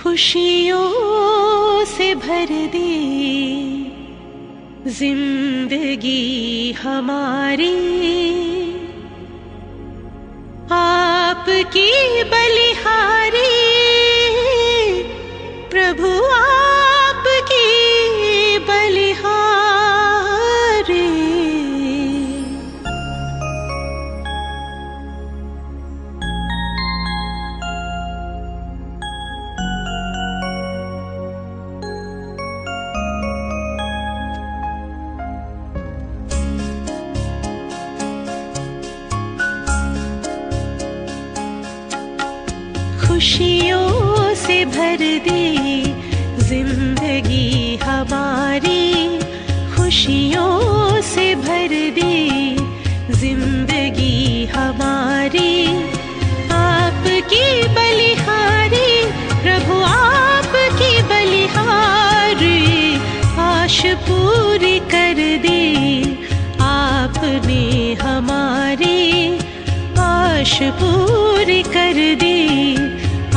खुशियों से भर दे जिंदगी हमारी, आपकी बलिहारी प्रभु आपकी बलिहारी। खुशियों से भर दे जिंदगी हमारी, खुशियों से भर दे जिंदगी हमारी, आपकी बलिहारी प्रभु आपकी बलिहारी, आश पूरी कर दे आपने हमारी, आश पूरी कर दी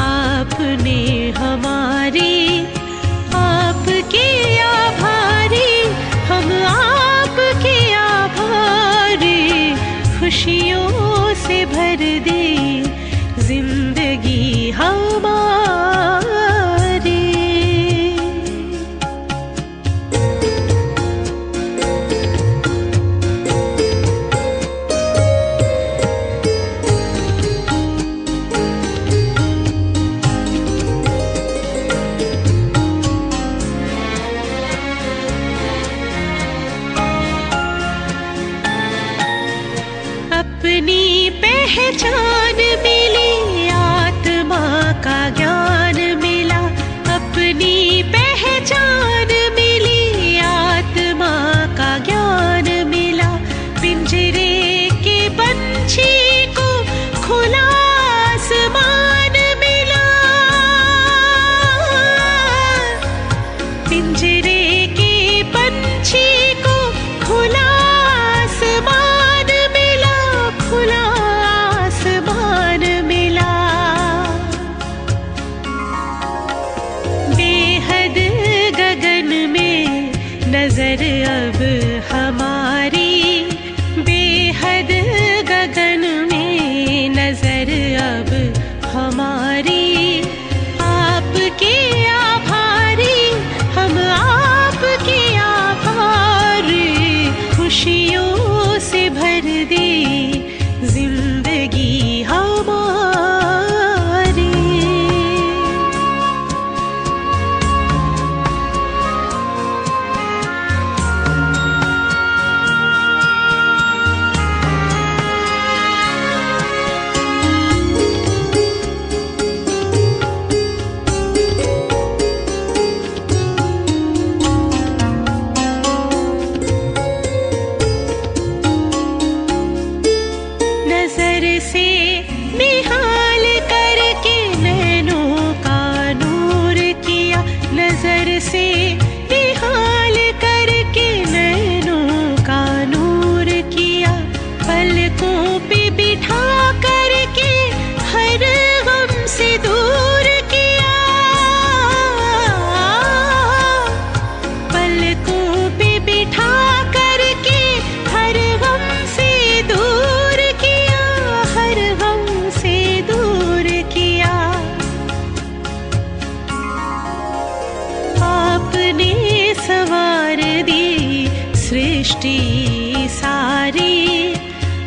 आपने हमारी, आपके आभारी हम आपके आभारी, खुशियों से भर दे जिंदगी हमारी। अपनी पहचान मिली आत्मा का ज्ञान मिला, अपनी पहचान मिली आत्मा का ज्ञान मिला, पिंजरे के पंछी को खुला आसमान मिला, पिंजरे के पंछी को खुला आसमान मिला, खुला आसमान मिला, बेहद गगन में नजर अब हमारी, बेहद गगन में नजर अब हमारी, आपके आभारी हम आपके आभारी, खुशियों से भर दे जिंदगी हमारी। नजर से निहाल करके नैनों का नूर किया, नजर से निहाल करके नैनों का नूर किया, पलकों पे बिठा करके हर गम से दूर किया, पलकों पे बिठा करके हर गम से दूर किया, हर गम से दूर किया, आपने सवार दी सृष्टि सारी,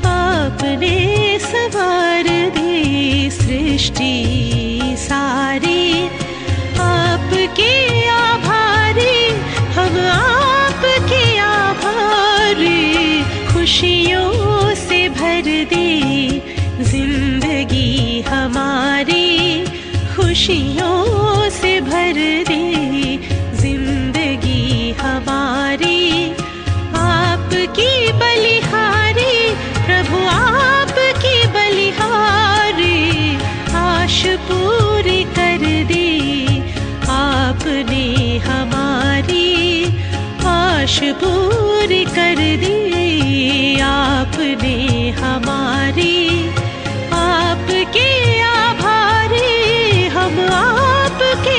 आपने सवार दी सृष्टि सारी, आपके आभारी हम आपके आभारी, खुशियों से भर दे जिंदगी हमारी, खुशियों से भर दे जिंदगी हमारी, आपकी बलिहारी प्रभु आपकी बलिहारी, आश पूरी कर दी आपने हमारी, आश पूरी कर दी आपने हमारी, आपके आभारी हम आपके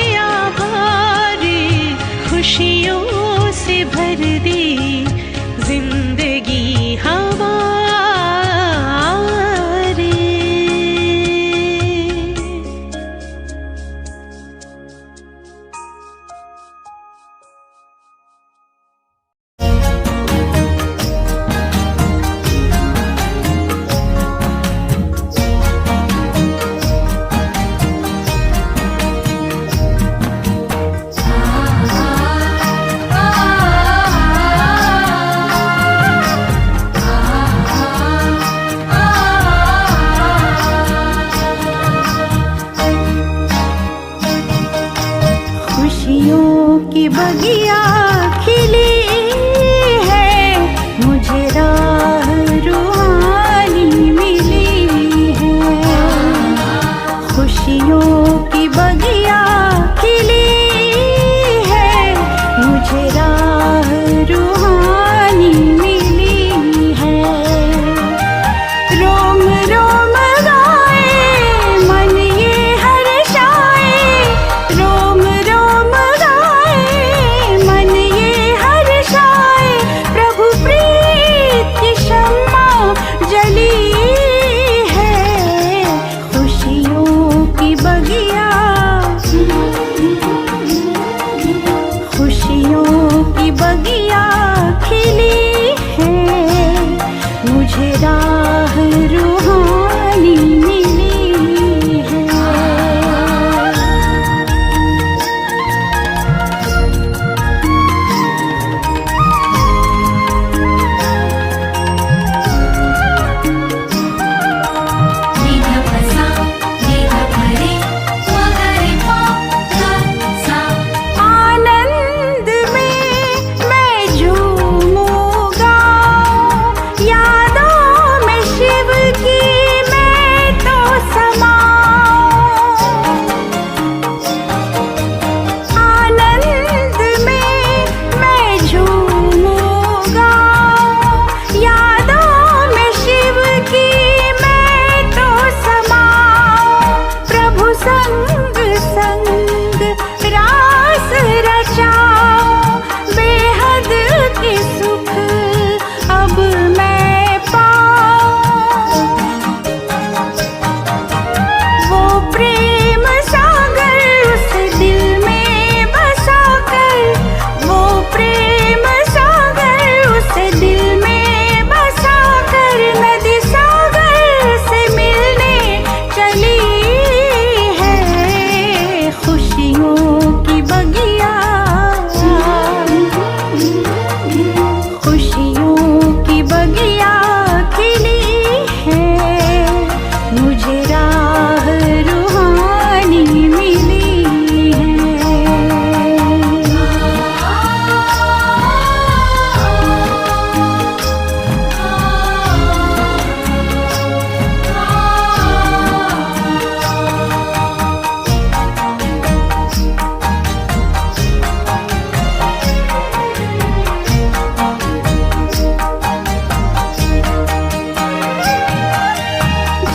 की बगिया खिली है, मुझे राह रूहानी मिली है। खुशियों की बगिया खिली है, मुझे राह रूहानी मिली है। रोम रोम गाए मन ये हर्षाए, रोम रोम गाए मन ये हर्षाए। प्रभु प्रीत की शम्मा जली है, खुशियों की बगिया, खुशियों की बगिया खिली है, मुझे राह रूहानी मिली है। आनंद में मैं झूमूंगा, यादों में शिव की मैं तो समाऊं। आनंद में मैं झूमूंगा, यादों में शिव की मैं तो समाऊं। प्रभु संग संग रास रचाऊं, बेहद के सुख अब मैं पाऊं। वो प्रेम सागर उस दिल में बसा कर, वो प्रेम सागर उस दिल में बसा कर, नदी सागर से मिलने चली है। खुशियों की बगिया, खुशियों की बगिया खिली है, मुझे राह रूहानी मिली है।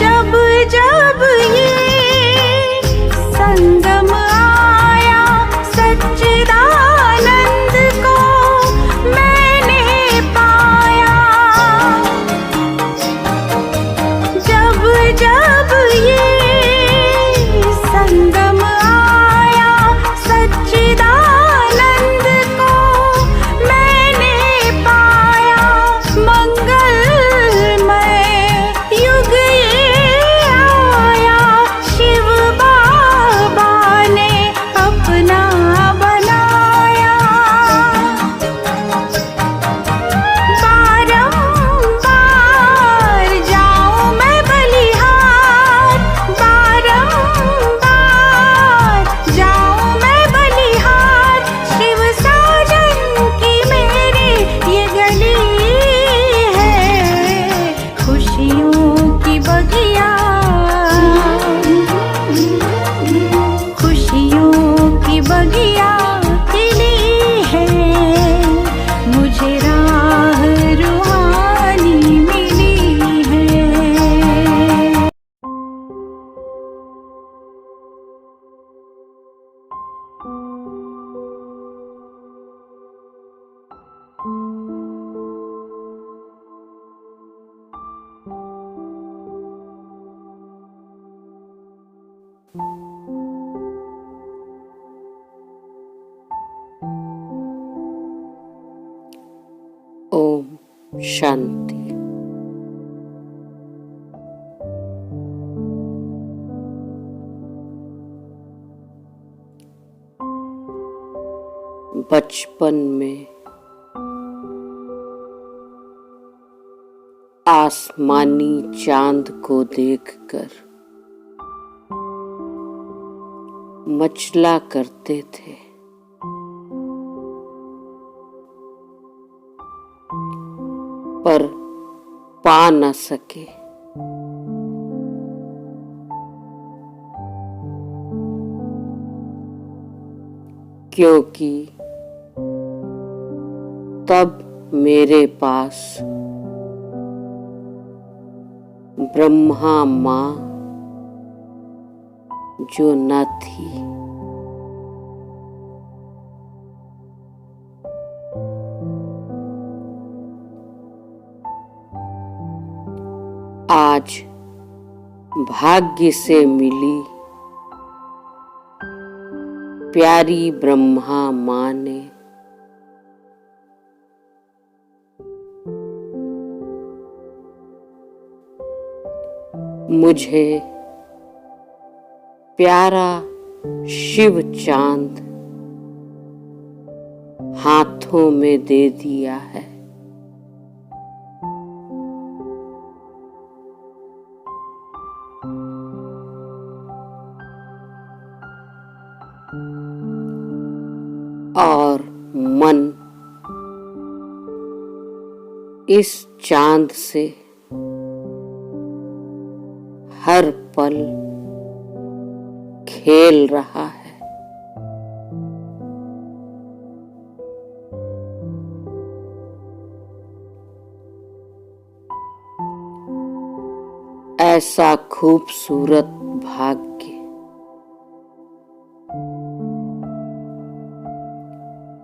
जब जब ये संगम आया, सच्चिदानंद को मैंने पाया। जब जब ये संगम आया, सच्चिदानंद को मैंने पाया। मंगलमय युग ये आया, शिव बाबा ने अपना बनाया। बारंबार जाऊं मैं बलिहार, बारंबार जाऊं मैं बलिहार। शिव साजन की मेरी ये गली है, खुशियों की बगिया, खुशियों की बगिया खिली है, मुझे राह रूहानी मिली है। ओम शांति। बचपन में आसमानी चांद को देखकर मचला करते थे पा न सके। क्योंकि तब मेरे पास ब्रह्मा माँ जो न थी, आज भाग्य से मिली प्यारी ब्रह्मा माँ ने मुझे प्यारा शिव चांद हाथों में दे दिया है। और मन इस चांद से हर पल खेल रहा है। ऐसा खूबसूरत भाग्य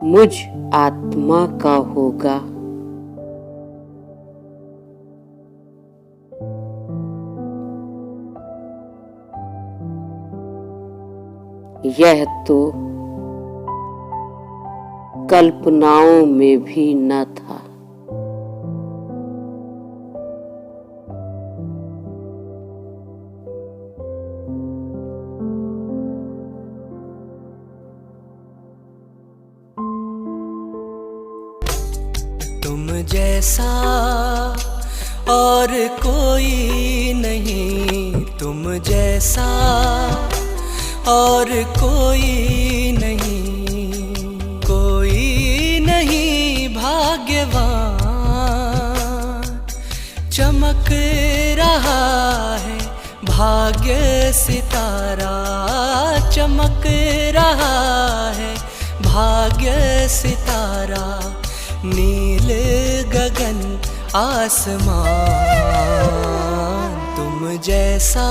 मुझ आत्मा का होगा। यह तो कल्पनाओं में भी न था। तुम जैसा और कोई नहीं, तुम जैसा और कोई नहीं भाग्यवान। चमक रहा है भाग्य सितारा, चमक रहा है भाग्य सितारा। नील गगन आसमान, तुम जैसा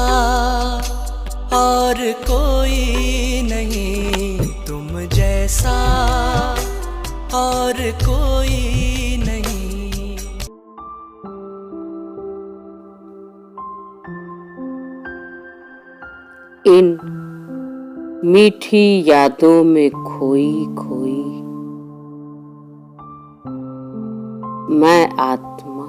और कोई नहीं, तुम जैसा और कोई नहीं। इन मीठी यादों में खोई खोई मैं आत्मा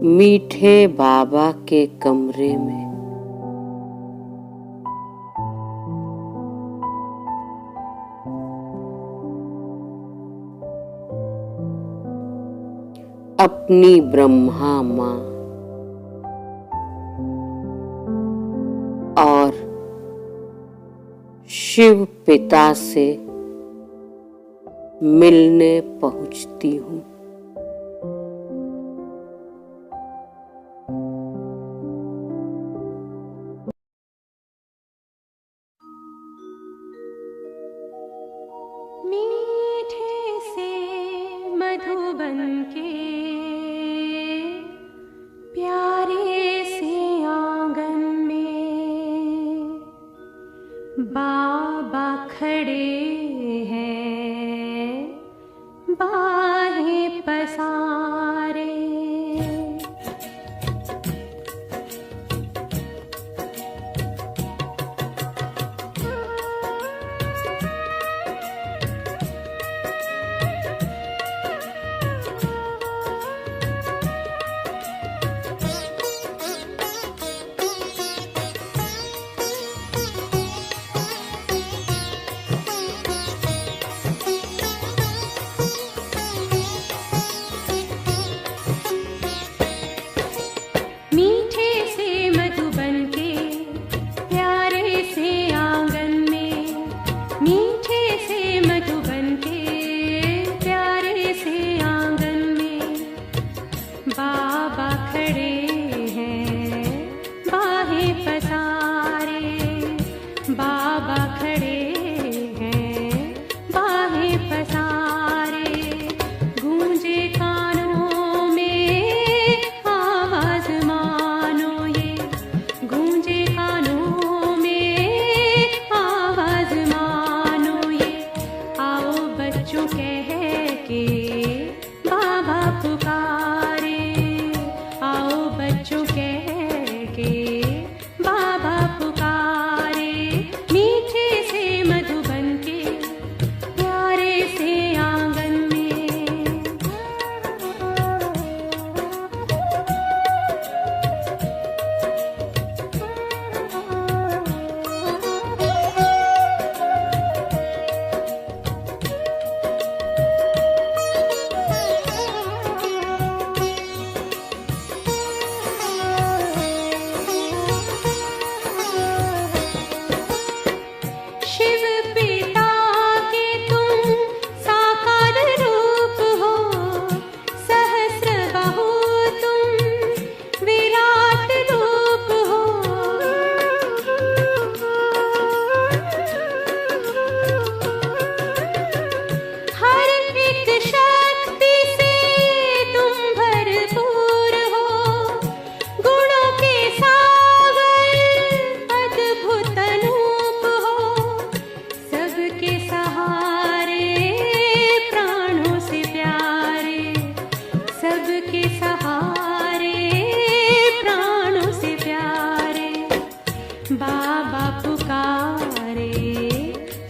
मीठे बाबा के कमरे में अपनी ब्रह्मा माँ और शिव पिता से मिलने पहुंचती हूँ। मीठे से मधुबन के प्यारे से आंगन में बाबा खड़े हैं बाहें पसारे। के बाबा पुकारे, आओ बच्चों कह के बाबा पुकारे, मीठे से मधुबन के प्यारे से आंगन में। शिव पिता के तुम साकार रूप हो, सहस्र बाहु तुम विराट रूप हो। हर एक शक्ति से तुम भरपूर हो, गुणों के सागर अद्भुत अनूप हो। सबके सहारे प्राणों से प्यारे, सबके सहारे प्राणों से प्यारे, बाबा पुकारे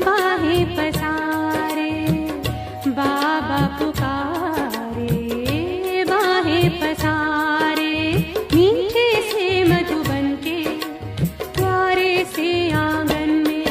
बाहें पसारे, बाबा पुकारे बाहें पसारे, मीठे से मधुबन के प्यारे से आंगन में।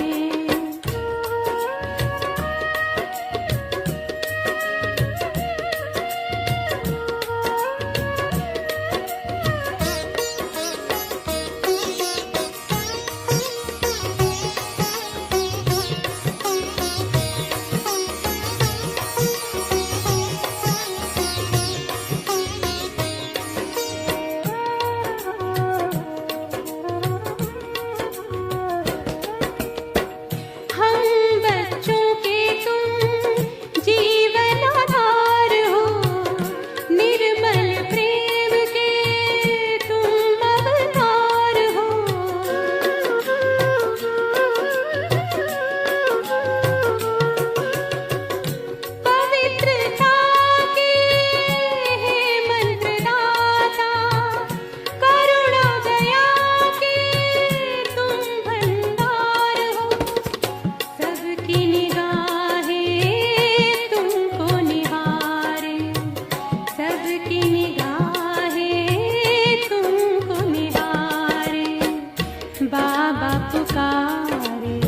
हम बच्चों के तुम जीवन आधार हो, निर्मल प्रेम के तुम अवतार हो। पवित्रता के हे मंत्रदाता, करुणा दया के तुम भंडार हो। सबकी निगाहें तुमको निहारे, सबकी निगाहें तुमको निहारे, बाबा पुकारे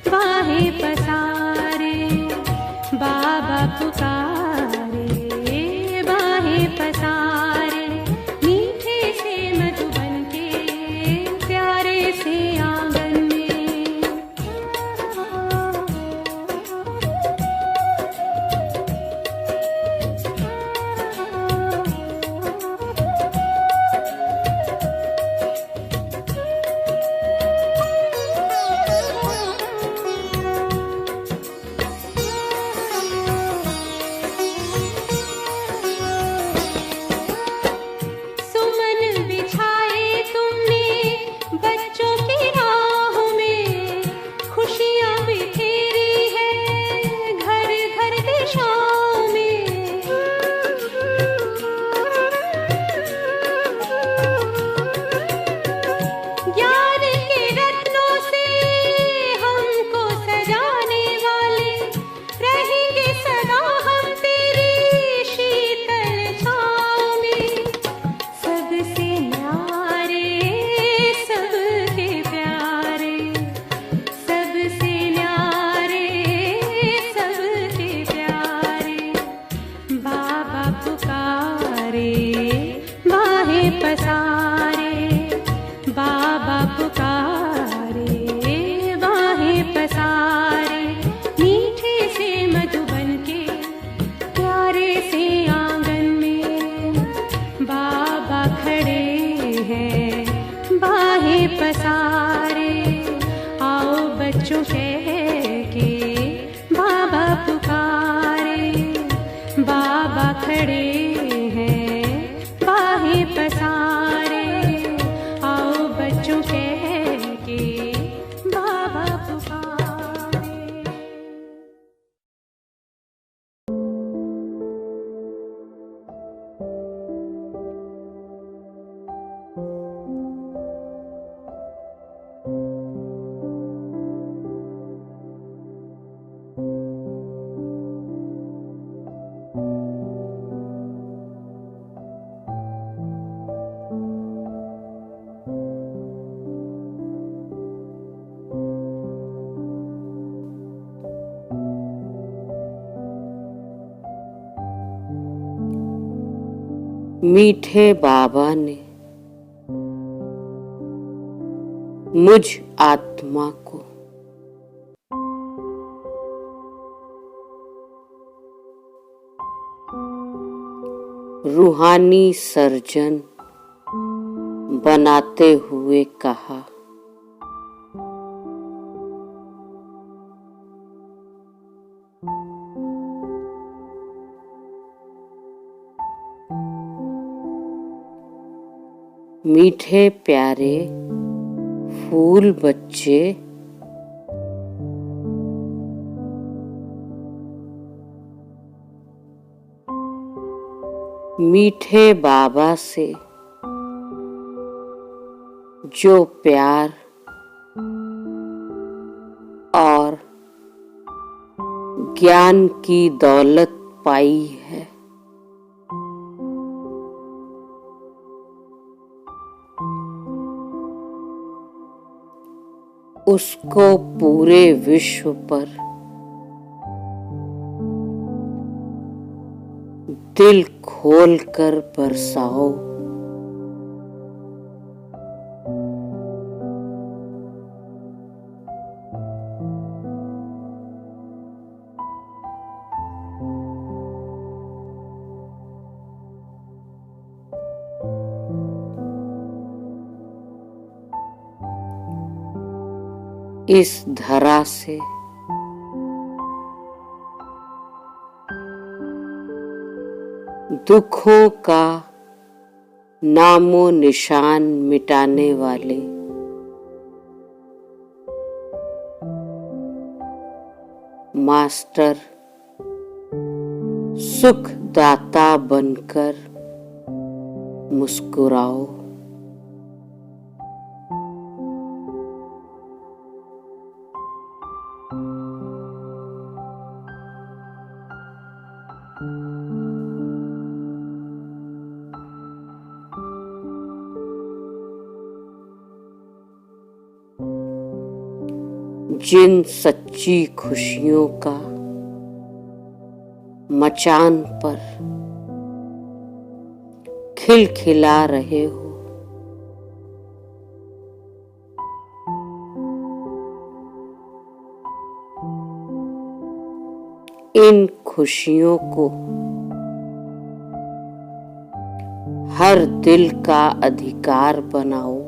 बाहें पसारे, बाबा पुकारे बाहें पसारे, मीठे से मधुबन के प्यारे से आंगन में। सुमन बिछाए तुमने बच्चों की राह में, खुशियाँ बिखेरी है घर घर दिशाओं में। ज्ञान के रत्नों से हमको सजाने वाले, रहेंगे सदा हम तेरी शीतल छाँव में। सबसे न्यारे सबके प्यारे, सबसे न्यारे सबके प्यारे, बाबा पुकारे बाहें पसारे, बाबा पुकारे बाहें पसारे, मीठे से मधुबन के प्यारे से आंगन में। बाबा खड़े हैं बाहें पसारे, आओ बच्चों कह के बाबा पुकारे, बाबा खड़े हैं बाहें पसारे, आओ बच्चों कह के बाबा पुकारे। मीठे बाबा ने मुझ आत्मा को रूहानी सर्जन बनाते हुए कहा, मीठे प्यारे फूल बच्चे, मीठे बाबा से जो प्यार और ज्ञान की दौलत पाई है, उसको पूरे विश्व पर दिल खोलकर बरसाओ। इस धरा से दुखों का नामो निशान मिटाने वाले मास्टर सुखदाता बनकर मुस्कुराओ। जिन सच्ची खुशियों का मचान पर खिलखिला रहे हो, इन खुशियों को हर दिल का अधिकार बनाओ।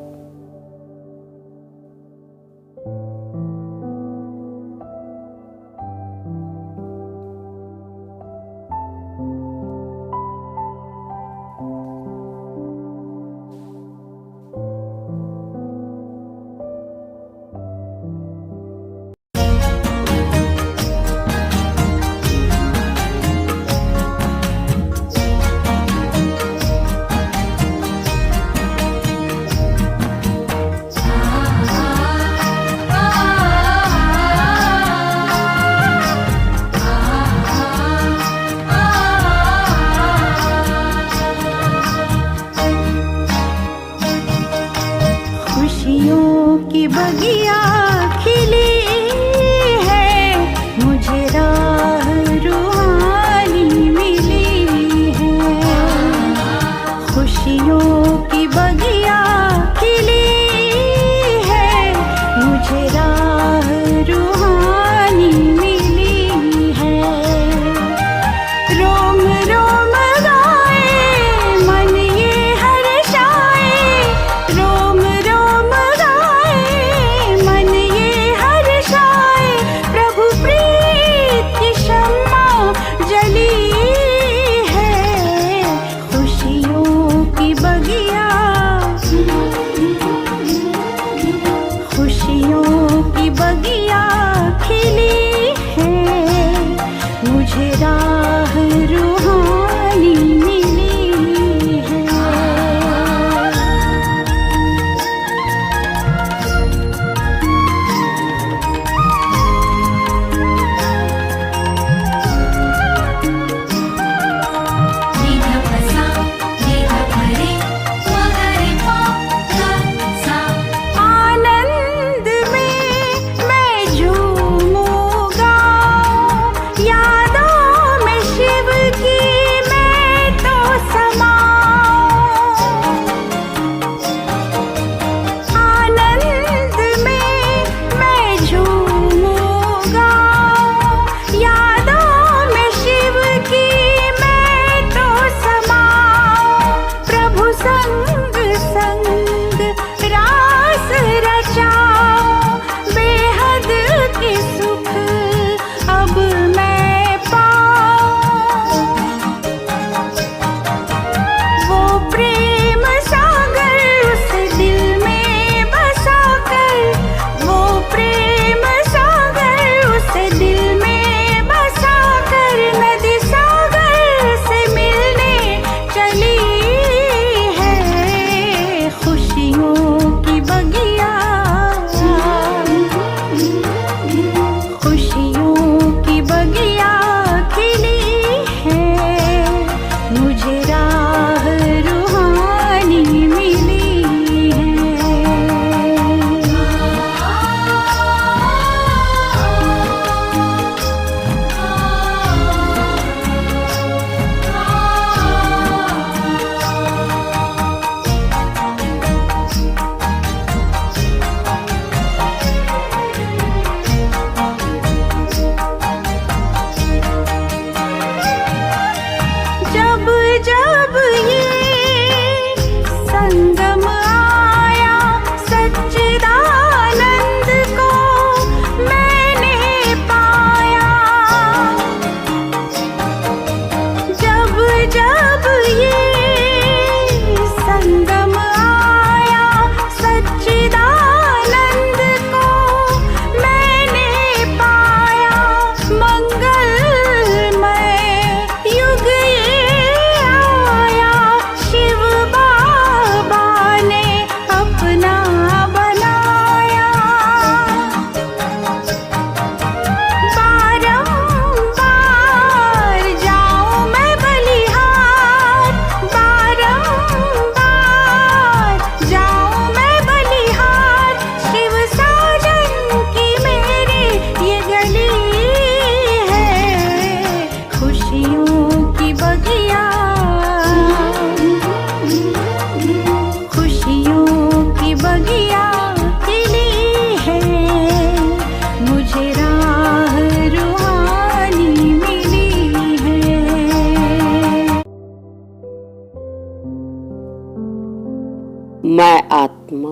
मैं आत्मा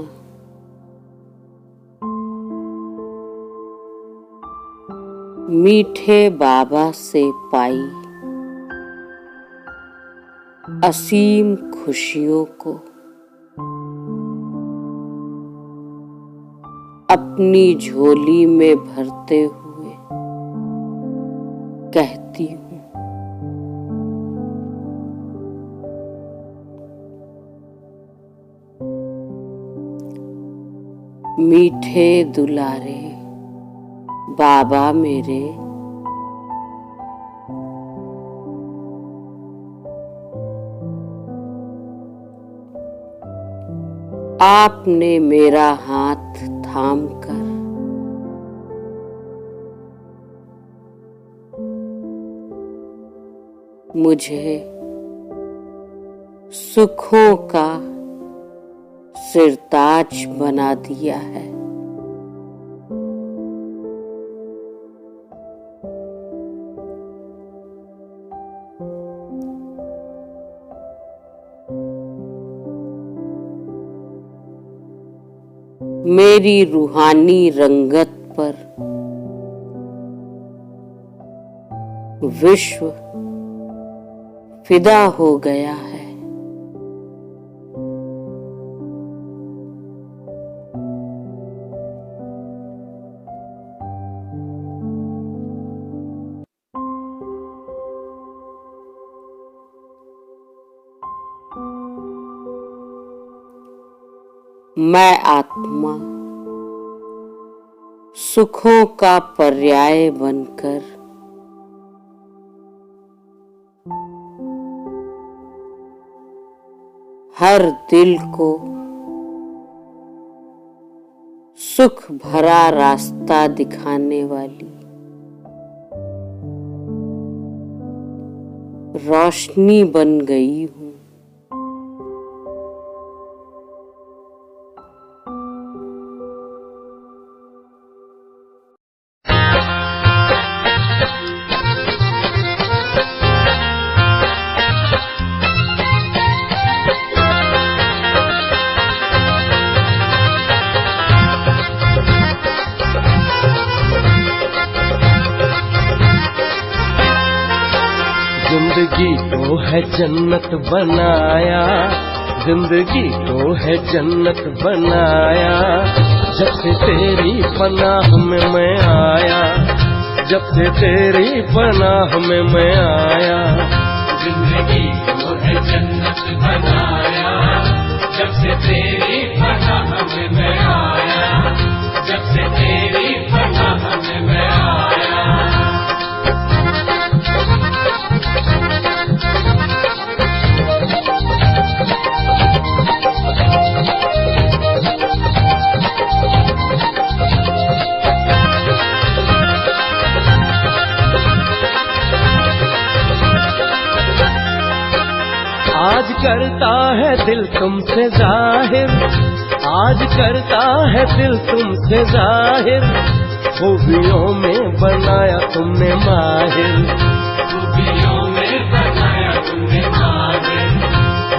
मीठे बाबा से पाई असीम खुशियों को अपनी झोली में भरते हुए कहती हूँ, मीठे दुलारे बाबा मेरे, आपने मेरा हाथ थामकर मुझे सुखों का सिरताज बना दिया है। मेरी रूहानी रंगत पर विश्व फिदा हो गया है। मैं आत्मा सुखों का पर्याय बनकर हर दिल को सुख भरा रास्ता दिखाने वाली रोशनी बन गई हूँ। जिंदगी को है जन्नत बनाया, जिंदगी को है जन्नत बनाया, जब से तेरी पनाह में मैं आया, जब से तेरी पनाह में मैं आया। जिंदगी को है जन्नत बनाया, जब से तेरी पनाह में मैं आया, जब से तेरी पनाह में मैं आया। आज करता है दिल तुमसे जाहिर, आज करता है दिल तुमसे जाहिर, खूबियों में बनाया तुमने माहिर, खूबियों में बनाया तुमने माहिर।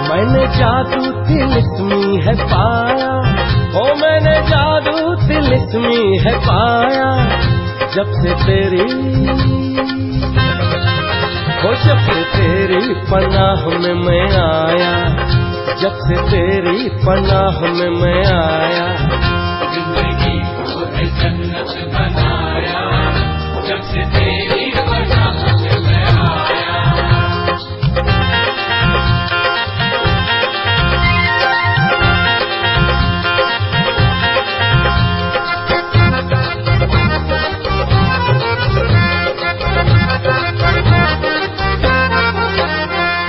मैंने जादू तिलिस्मी है पाया, ओ मैंने जादू तिलिस्मी है पाया, जब से तेरी जब से तेरी पनाह में मैं आया, जब से तेरी पनाह में मैं आया। जिंदगी को है जन्नत बनाया, जब से तेरी पनाह में मैं आया।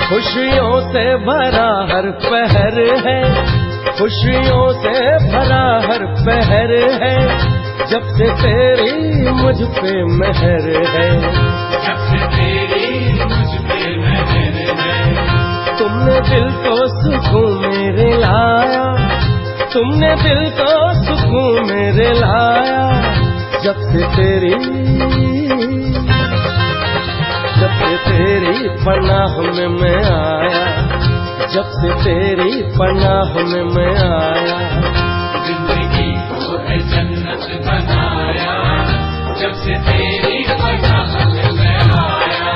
खुशियों से भरा हर पहर है, खुशियों से भरा हर पहर है, जब से तेरी मुझ पे मेहर है, जब से तेरी मुझ पे मेहर है। तुमने दिल को सुकून मेरे लाया, तुमने दिल को सुकून मेरे लाया, जब से तेरी पनाह में मैं आया, जब से तेरी पनाह में मैं आया। जिंदगी को है जन्नत बनाया, जब से तेरी पनाह में मैं आया।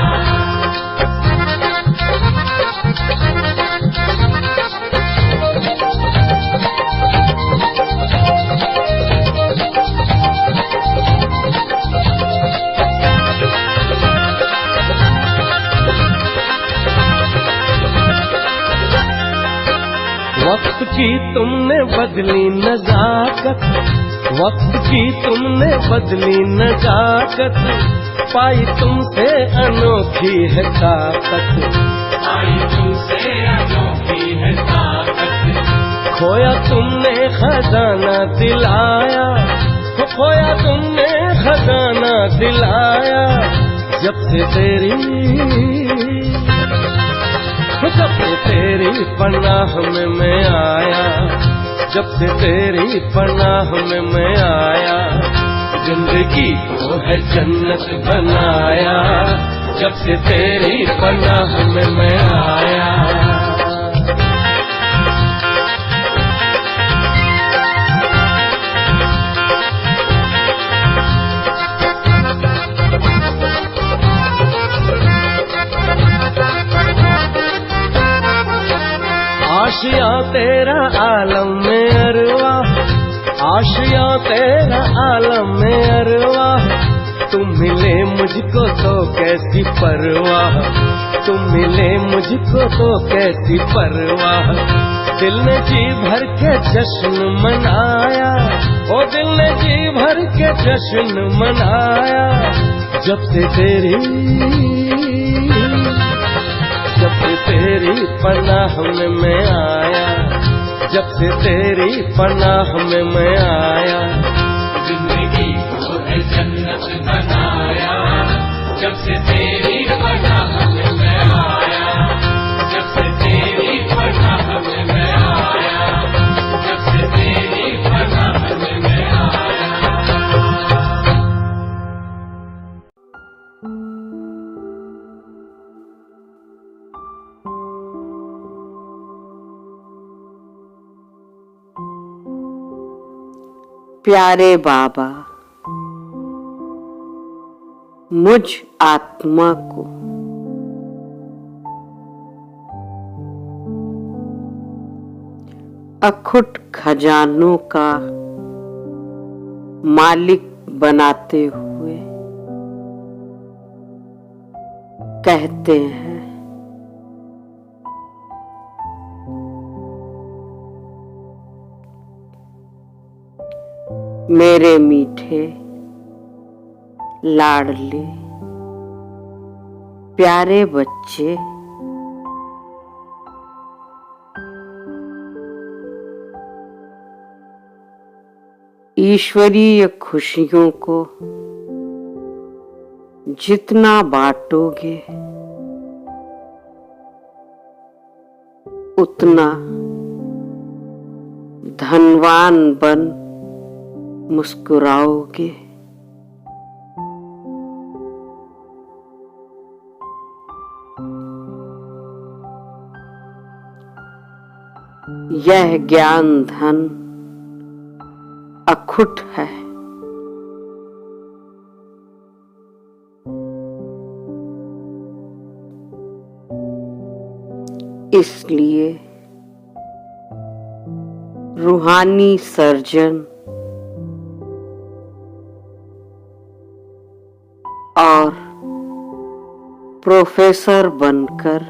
वक्त की तुमने बदली नजाकत, वक्त की तुमने बदली नजाकत, पाई तुमसे अनोखी है ताकत, आई तुमसे अनोखी है ताकत। खोया तुमने खजाना दिलाया, खोया तुमने खजाना दिलाया, जब से तेरी पनाह में मैं आया, जब से तेरी पनाह में मैं आया। जिंदगी को है जन्नत बनाया, जब से तेरी पनाह में मैं आया। आशिया तेरा आलम में अरवा, आशिया तेरा आलम में अरवा, तुम मिले मुझको तो कैसी परवाह, तुम मिले मुझको तो कैसी परवाह। दिल ने जी भर के जश्न मनाया, ओ दिल ने जी भर के जश्न मनाया, जब से तेरी पनाह में मैं आया, जब से तेरी पनाह में मैं आया। जिंदगी को है जन्नत बनाया, जब से तेरी पनाह में मैं आया, जब से तेरी पनाह में मैं आया, जब से तेरी पनाह में मैं आया। प्यारे बाबा, मुझ आत्मा को अखुट खजानों का मालिक बनाते हुए कहते हैं, मेरे मीठे लाडले प्यारे बच्चे, ईश्वरीय खुशियों को जितना बांटोगे उतना धनवान बन मुस्कुराओगे। यह ज्ञान धन अखुट है, इसलिए रूहानी सर्जन और प्रोफेसर बनकर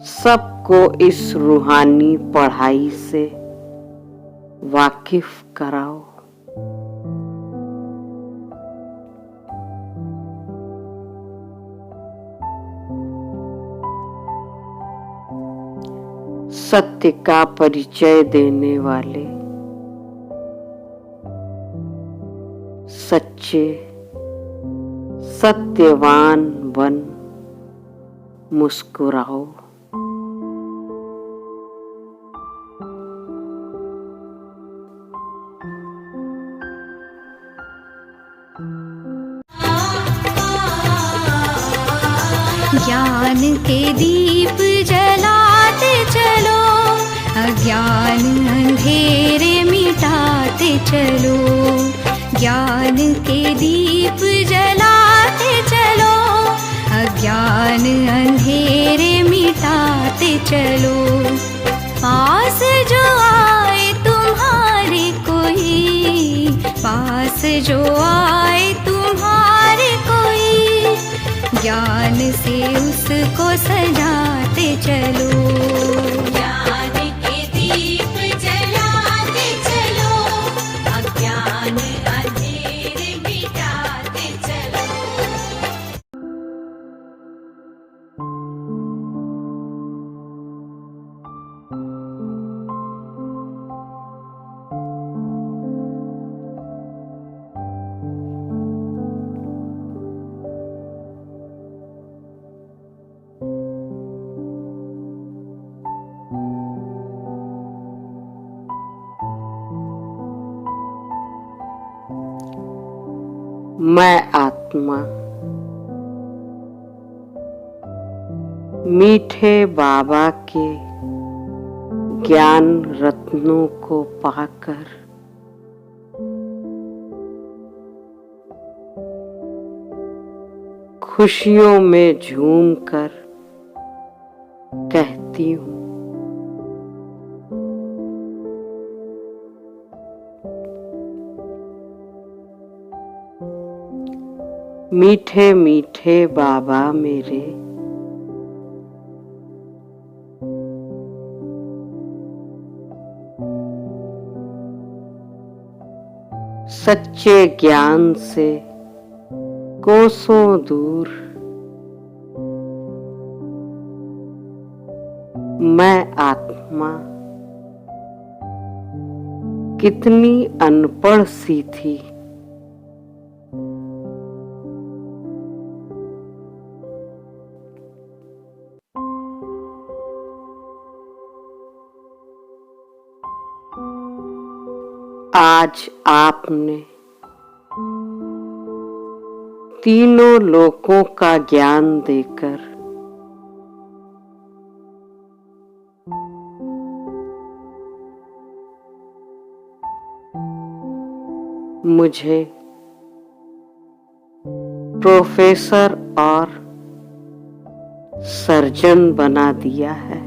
सबको इस रूहानी पढ़ाई से वाकिफ कराओ। सत्य का परिचय देने वाले सच्चे सत्यवान बन मुस्कुराओ। ज्ञान के दीप जलाते चलो, अज्ञान अंधेरे मिटाते चलो। ज्ञान के दीप जलाते चलो, अज्ञान अंधेरे मिटाते चलो। पास जो आए तुम्हारे कोई, पास जो आए तुम्हारे कोई, ज्ञान से उसको सजाते चलो। ज्ञान के दीप जलाते चलो, अज्ञान अंधेरे मिटाते चलो। मैं आत्मा मीठे बाबा के ज्ञान रत्नों को पाकर खुशियों में झूमकर कहती हूँ, मीठे मीठे बाबा मेरे, सच्चे ज्ञान से कोसों दूर मैं आत्मा कितनी अनपढ़ सी थी। आज आपने तीनों लोकों का ज्ञान देकर मुझे प्रोफेसर और सर्जन बना दिया है।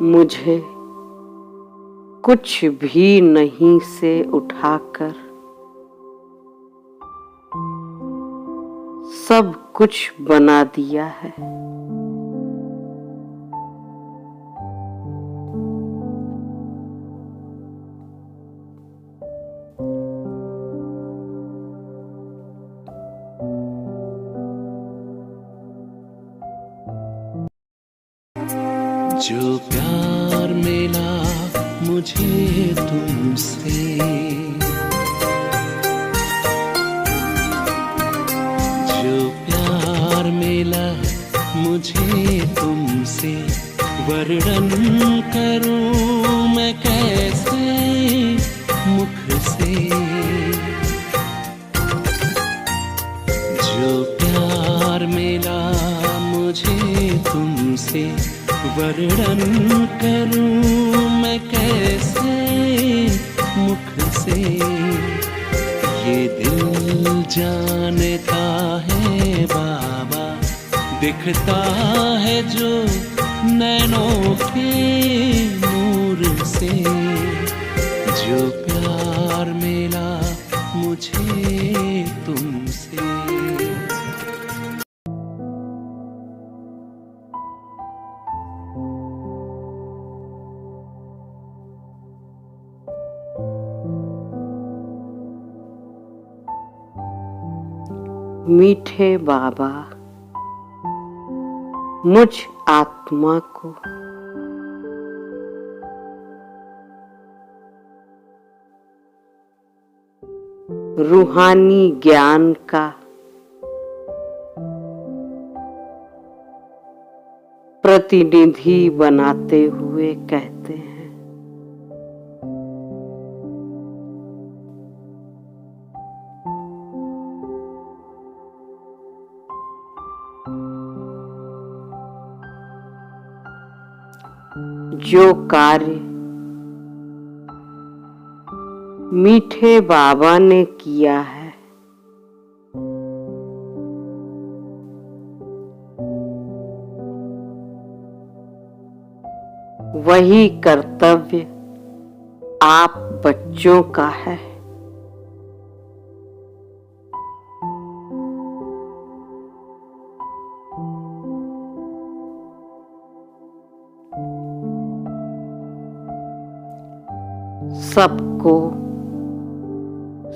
मुझे कुछ भी नहीं से उठाकर सब कुछ बना दिया है। जो प्यार मिला मुझे तुमसे, जो प्यार मिला मुझे तुमसे, वर्णन करूं मैं कैसे मुख से। जो प्यार मिला मुझे तुमसे, वर्णन करूं मैं कैसे मुख से। ये दिल जानता है बाबा, दिखता है जो नैनों के नूर से। जो प्यार मिला मुझे तुमसे, मीठे बाबा मुझ आत्मा को रूहानी ज्ञान का प्रतिनिधि बनाते हुए कहते हैं, जो कार्य मीठे बाबा ने किया है, वही कर्तव्य आप बच्चों का है। सबको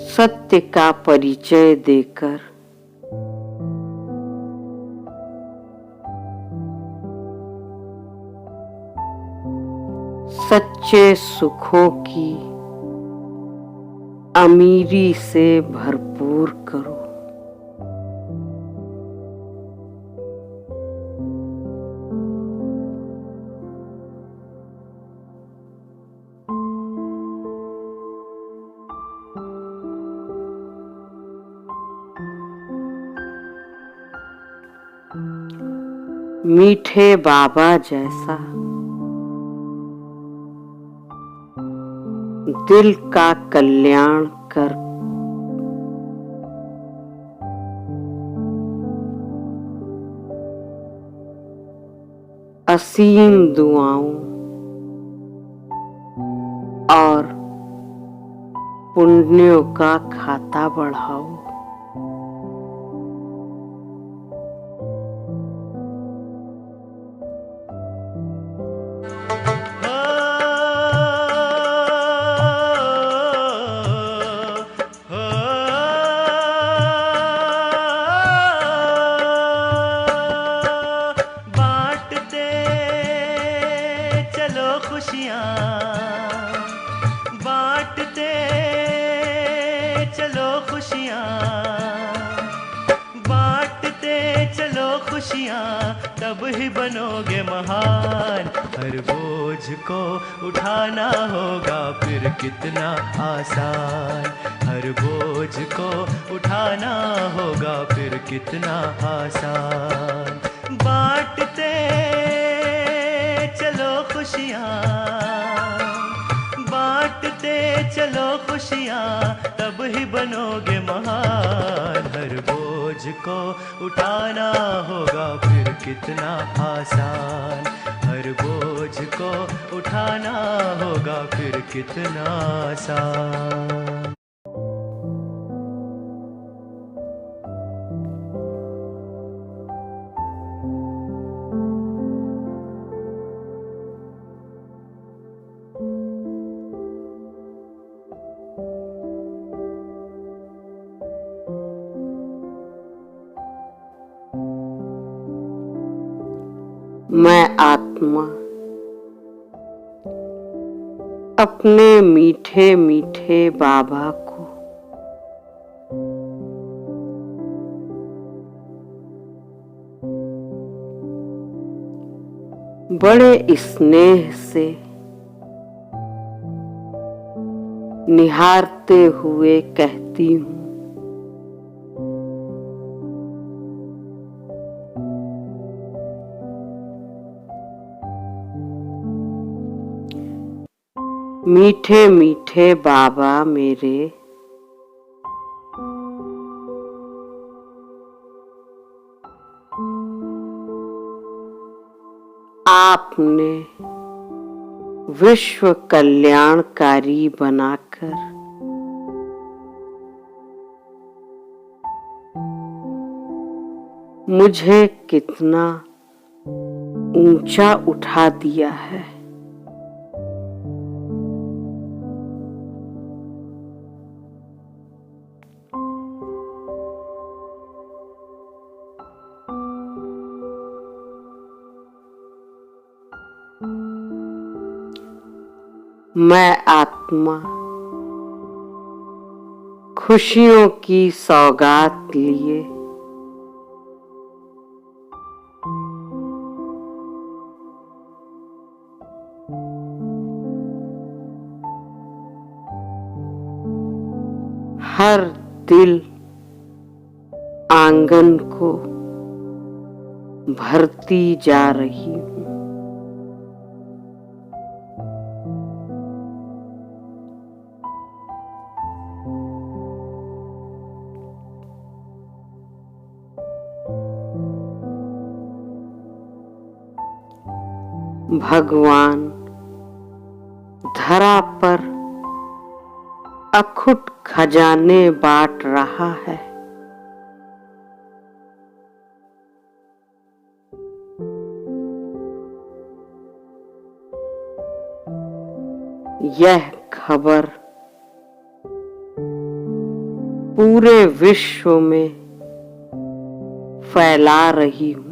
सत्य का परिचय देकर सच्चे सुखों की अमीरी से भरपूर करो। मीठे बाबा जैसा दिल का कल्याण कर असीम दुआओं और पुण्यों का खाता बढ़ाओ। बांटते चलो खुशियाँ, बांटते चलो खुशियाँ, तब ही बनोगे महान। हर बोझ को उठाना होगा फिर कितना आसान, हर बोझ को उठाना होगा फिर कितना आसान। बांटते चलो खुशियाँ, बांटते चलो खुशियाँ, तब ही बनोगे महान। हर बोझ को उठाना होगा फिर कितना आसान, हर बोझ को उठाना होगा फिर कितना आसान। मैं आत्मा अपने मीठे मीठे बाबा को बड़े स्नेह से निहारते हुए कहती हूँ, मीठे मीठे बाबा मेरे, आपने विश्व कल्याणकारी बनाकर मुझे कितना ऊंचा उठा दिया है। मैं आत्मा खुशियों की सौगात लिए हर दिल आंगन को भरती जा रही हूँ। भगवान धरा पर अखुट खजाने बांट रहा है। यह खबर पूरे विश्व में फैला रही हूँ।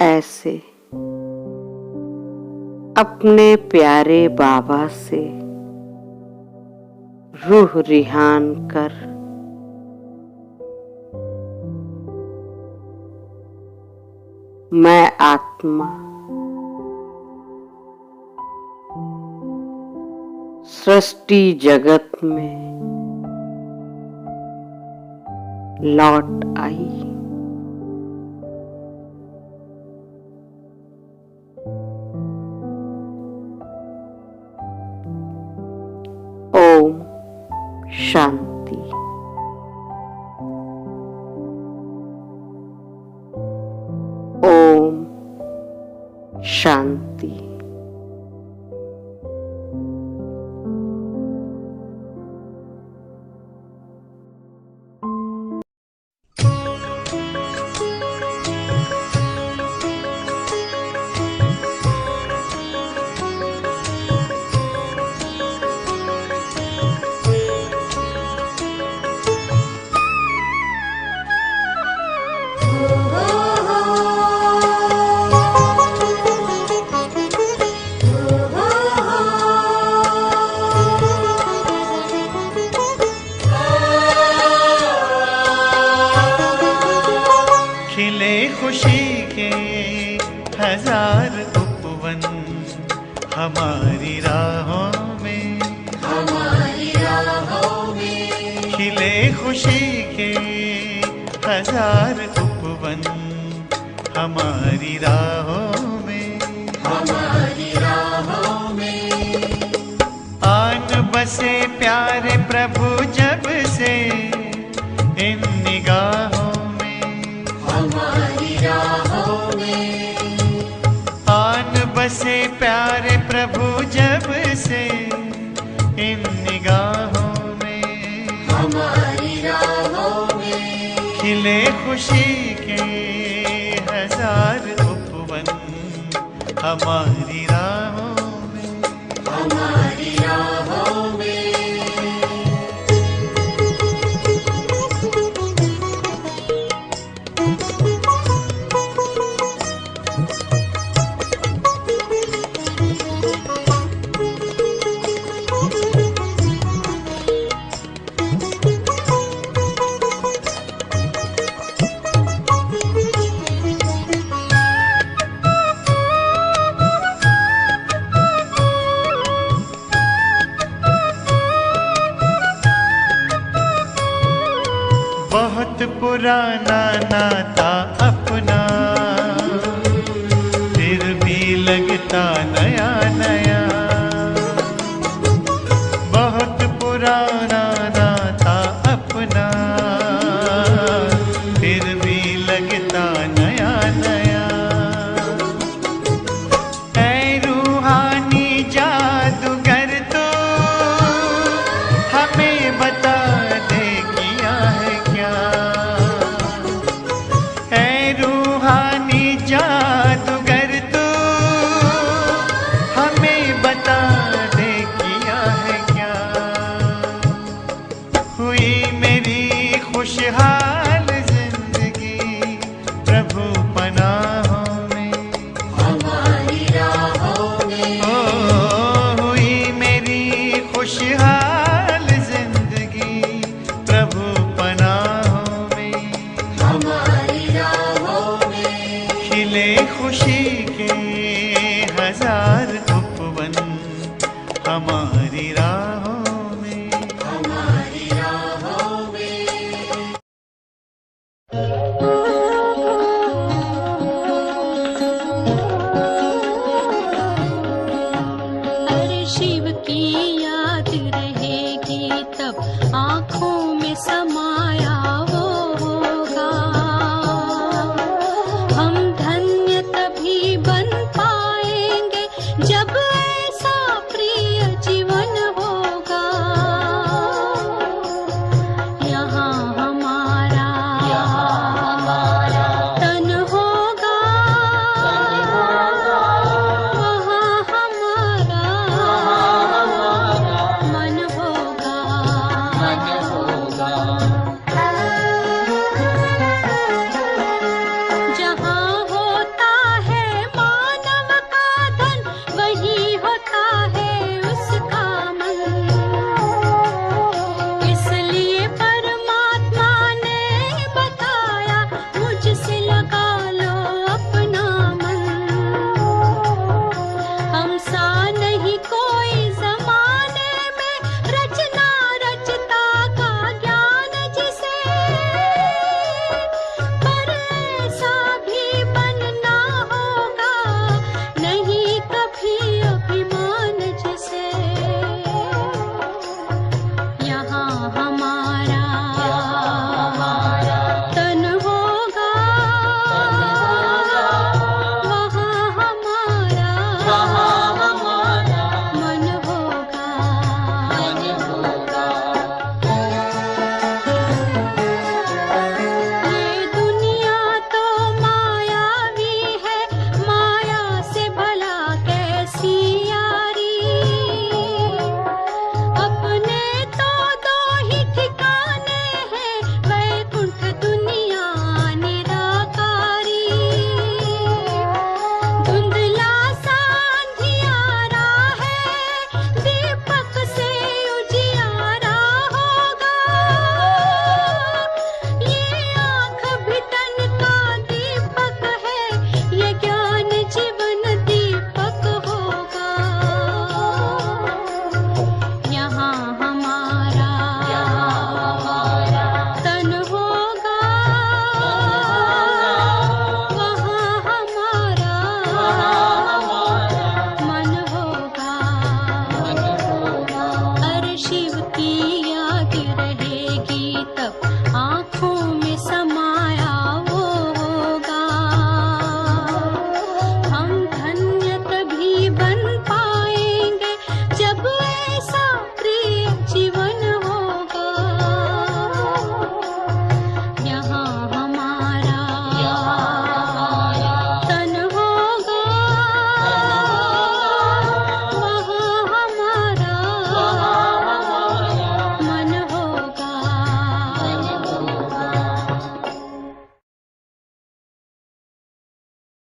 ऐसे अपने प्यारे बाबा से रूह रिहान कर मैं आत्मा सृष्टि जगत में लौट आई। ओम शांति। ओम शांति। खिले खुशी के हजार उपवन हमारी राहों में, खिले खुशी के हजार उपवन हमारी राहों में, आन बसे प्यारे प्रभु जब से इन निगाहों आन बसे प्यारे प्रभु जब से इन निगाहों में, खिले खुशी के हजार उपवन हमारी राहों में, बहुत पुराना नाता अपना फिर भी लगता नया नया, बहुत पुराना नाता अपना फिर भी लगता नया नया। ऐ रूहानी जादूगर तो हमें बता दे किया है क्या, ऐ रूहानी जादूगर तो हमें बता दे किया है क्या। हुई मेरी खुशहाली